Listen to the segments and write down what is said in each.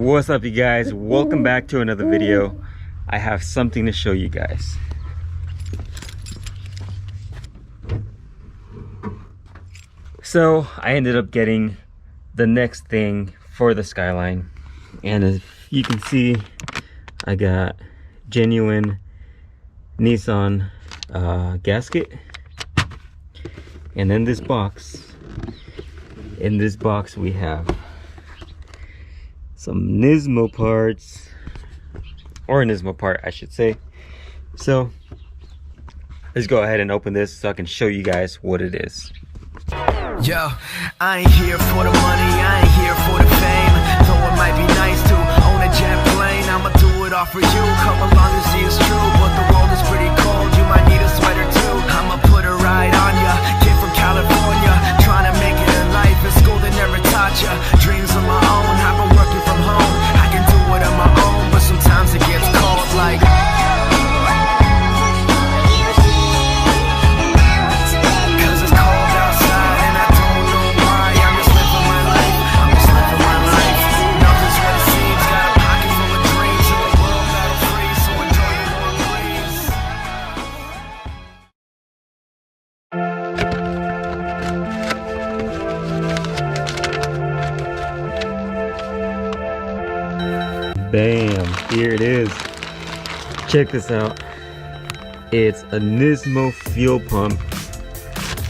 What's up, you guys? Welcome back to another video. I have something to show you guys. So I ended up getting the next thing for the Skyline, and as you can see, I got genuine Nissan gasket, and then this box. In this box we have some Nismo parts, or a Nismo part I should say. So let's go ahead and open this so I can show you guys what it is. Yo, I ain't here for the money, I ain't here for the fame. Though it might be nice to own a jet plane, I'ma do it all for you. Come along and see it's true, but the world is pretty cold. You might need a sweater too. I'ma put a ride on ya. Kid from California, trying to make it in life. In school they never taught ya. Dreams of my own, I've been working from home. I can do it on my own, but sometimes it gets cold like. Bam, here it is. Check this out. It's a Nismo fuel pump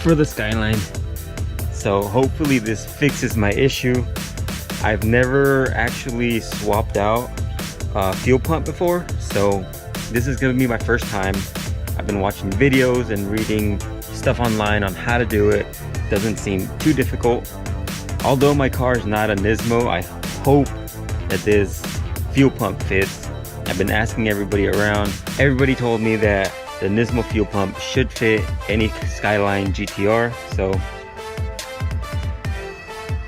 for the Skyline. So hopefully this fixes my issue. I've never actually swapped out a fuel pump before, so this is gonna be my first time. I've been watching videos and reading stuff online on how to do it. Doesn't seem too difficult. Although my car is not a Nismo, I hope that this fuel pump fits. I've been asking everybody around. Everybody told me that the Nismo fuel pump should fit any Skyline GTR, so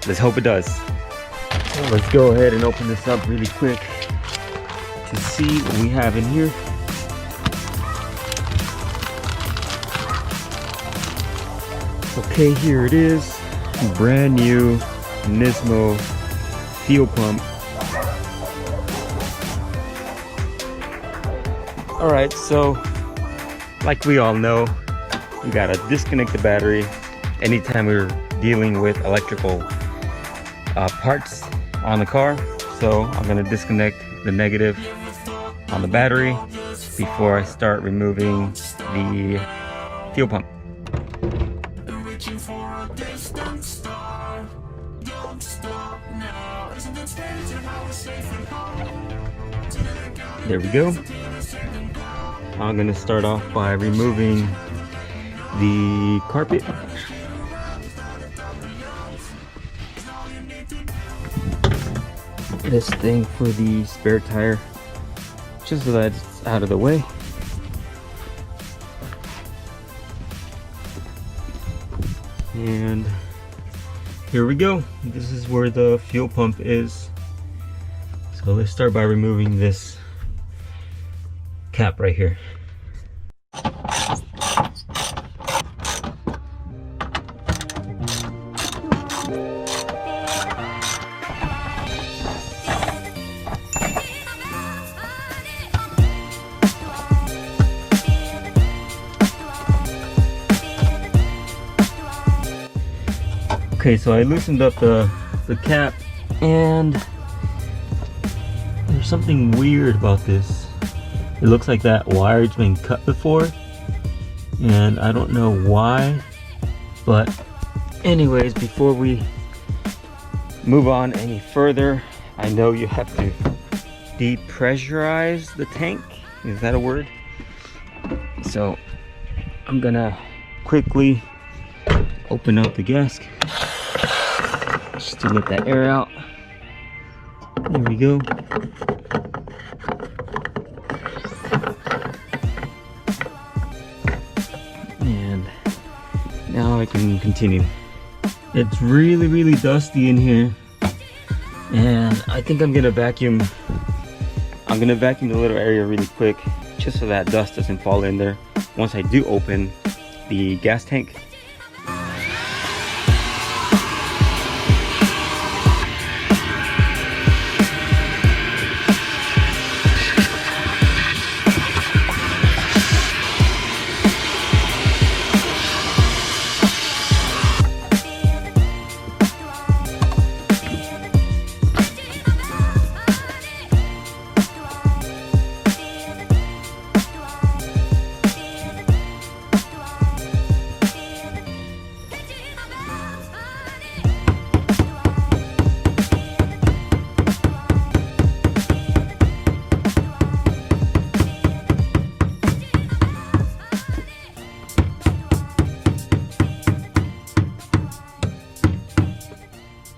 let's hope it does. So let's go ahead and open this up really quick to see what we have in here. Okay, here it is. Brand new Nismo fuel pump. Alright, so like we all know, you gotta disconnect the battery anytime we're dealing with electrical parts on the car. So I'm gonna disconnect the negative on the battery before I start removing the fuel pump. There we go. I'm gonna start off by removing the carpet. This thing for the spare tire, just so that it's out of the way. And here we go. This is where the fuel pump is. So let's start by removing this cap right here. Okay, so I loosened up the cap, and there's something weird about this. It looks like that wire's been cut before, and I don't know why. But anyways, before we move on any further, I know you have to depressurize the tank. Is that a word? So I'm gonna quickly open up the gasket just to let that air out. There we go. And now I can continue. It's really dusty in here, and I think I'm gonna vacuum. I'm gonna vacuum the little area really quick, just so that dust doesn't fall in there once I do open the gas tank.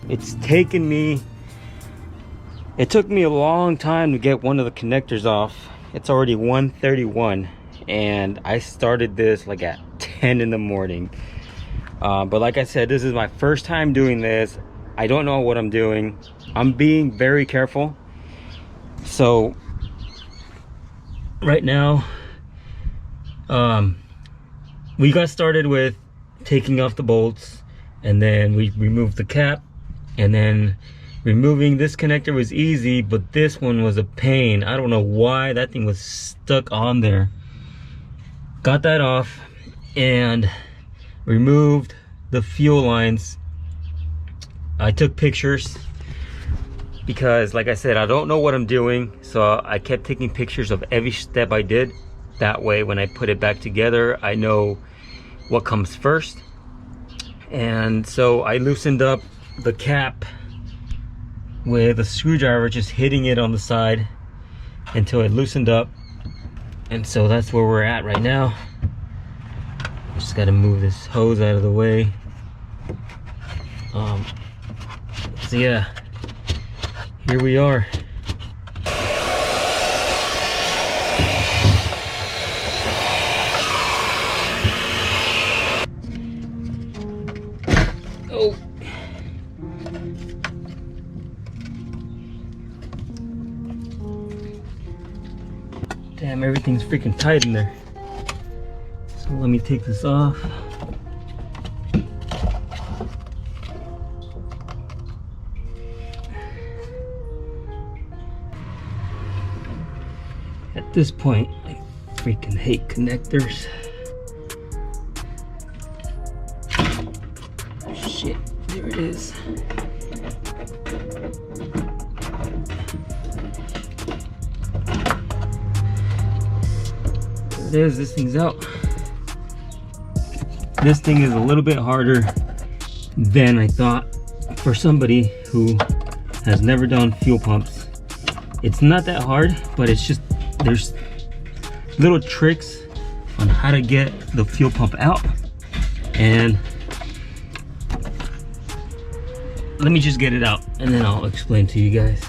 It's taken me, it took me a long time to get one of the connectors off. It's already 1:31 and I started this like at 10 in the morning. But like I said, this is my first time doing this. I don't know what I'm doing. I'm being very careful. So right now, we got started with taking off the bolts, and then we removed the cap, and then removing this connector was easy, but this one was a pain. I don't know why that thing was stuck on there. Got that off and removed the fuel lines. I took pictures because, like I said, I don't know what I'm doing, so I kept taking pictures of every step I did. That way when I put it back together, I know what comes first. And so I loosened up the cap with a screwdriver, just hitting it on the side until it loosened up. And so that's where we're at right now. Just got to move this hose out of the way. So yeah, here we are. Oh. Damn, everything's freaking tight in there. So let me take this off. At this point, I freaking hate connectors. Shit, there it is. There it is, this thing's out. This thing is a little bit harder than I thought for somebody who has never done fuel pumps. It's not that hard, but it's just, there's little tricks on how to get the fuel pump out. And let me just get it out and then I'll explain to you guys.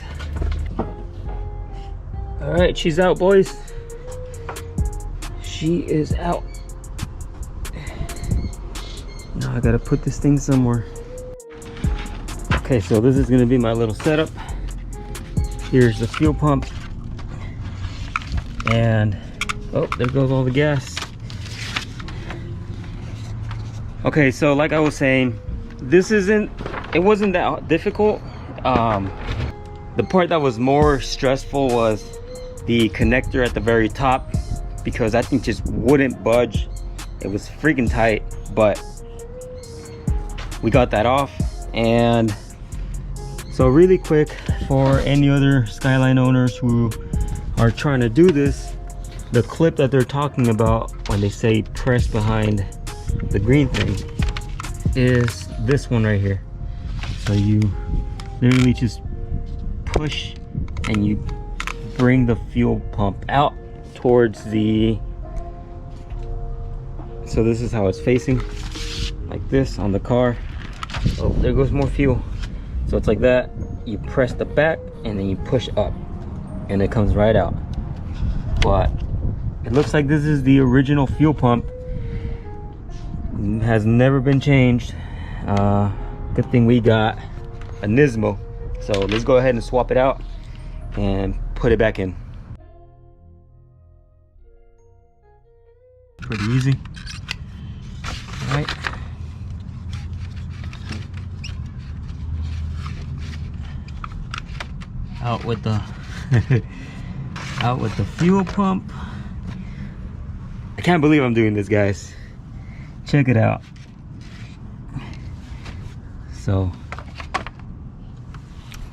All right, she's out, boys. She is out. Now I gotta put this thing somewhere. Okay, so this is gonna be my little setup. Here's the fuel pump. And, oh, there goes all the gas. Okay, so like I was saying, it wasn't that difficult. The part that was more stressful was the connector at the very top, because that thing just wouldn't budge. It was freaking tight, but we got that off. And so really quick, for any other Skyline owners who are trying to do this, the clip that they're talking about when they say press behind the green thing is this one right here. So you literally just push and you bring the fuel pump out towards the, so this is how it's facing, like this on the car. Oh, there goes more fuel. So it's like that. You press the back and then you push up and it comes right out. But it looks like this is the original fuel pump. It has never been changed. Good thing we got a Nismo. So let's go ahead and swap it out and put it back in. Pretty easy. All right. Out with the out with the fuel pump. I can't believe I'm doing this, guys. Check it out. So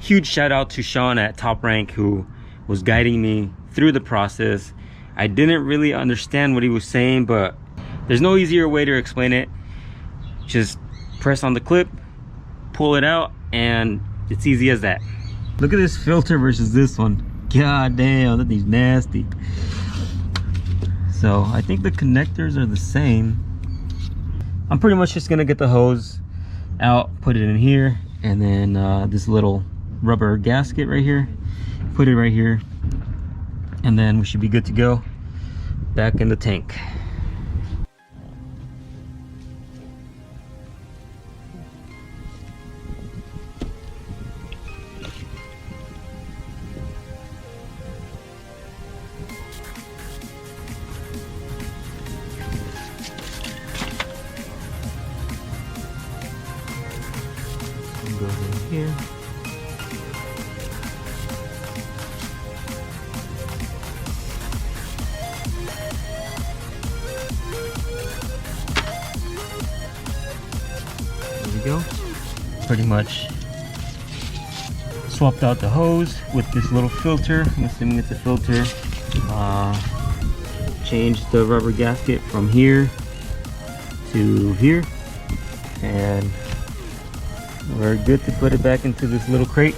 huge shout out to Sean at Top Rank, who was guiding me through the process. I didn't really understand what he was saying, but there's no easier way to explain it. Just press on the clip, pull it out, and it's easy as that. Look at this filter versus this one. God damn, that thing's nasty. So I think the connectors are the same. I'm pretty much just gonna get the hose out, put it in here, and then this little rubber gasket right here. Put it right here, and then we should be good to go back in the tank. Goes in here. There we go. Pretty much swapped out the hose with this little filter. I'm assuming it's a filter. Changed the rubber gasket from here to here, and we're good to put it back into this little crate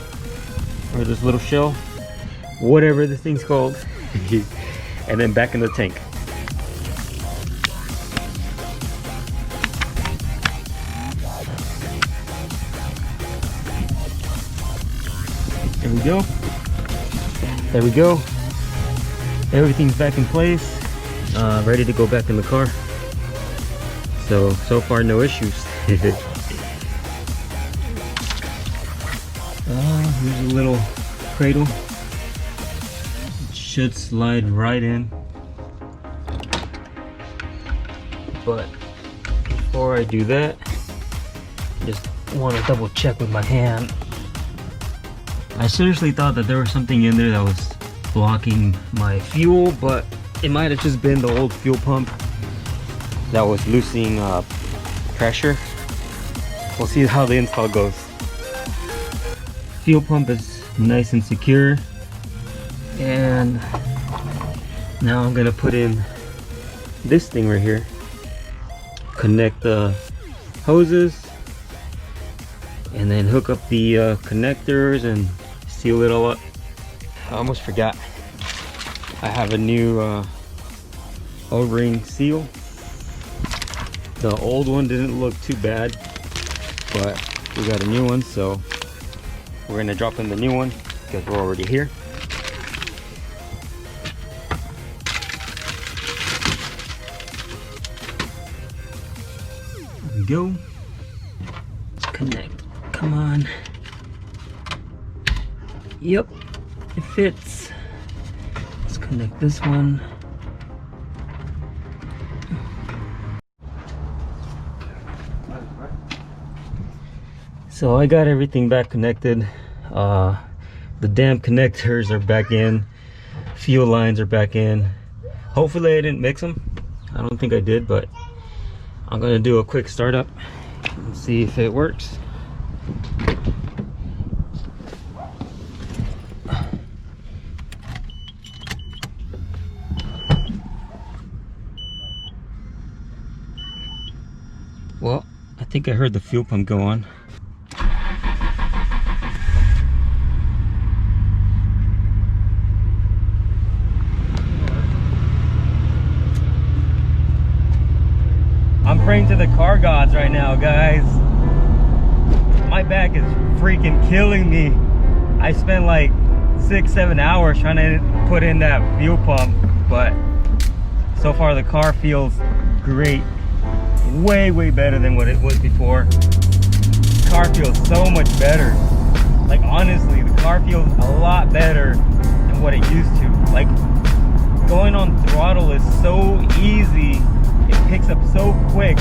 or this little shell, whatever this thing's called, and then back in the tank. There we go. There we go. Everything's back in place, ready to go back in the car. So far no issues. Here's a little cradle. It should slide right in. But before I do that, just want to double check with my hand. I seriously thought that there was something in there that was blocking my fuel, but it might have just been the old fuel pump that was losing pressure. We'll see how the install goes. Fuel pump is nice and secure, and now I'm gonna put in this thing right here, connect the hoses, and then hook up the connectors and seal it all up. I almost forgot, I have a new O-ring seal. The old one didn't look too bad, but we got a new one, so we're gonna drop in the new one because we're already here. There we go. Let's connect. Come on. Yep, it fits. Let's connect this one. So I got everything back connected. The damn connectors are back in. Fuel lines are back in. Hopefully I didn't mix them. I don't think I did, but I'm gonna do a quick startup and see if it works. Well, I think I heard the fuel pump go on. I'm praying to the car gods right now, guys. My back is freaking killing me. I spent like 6-7 hours trying to put in that fuel pump, but so far the car feels great. Way better than what it was before. The car feels so much better. Like honestly, the car feels a lot better than what it used to. Like going on throttle is so easy. It picks up so quick.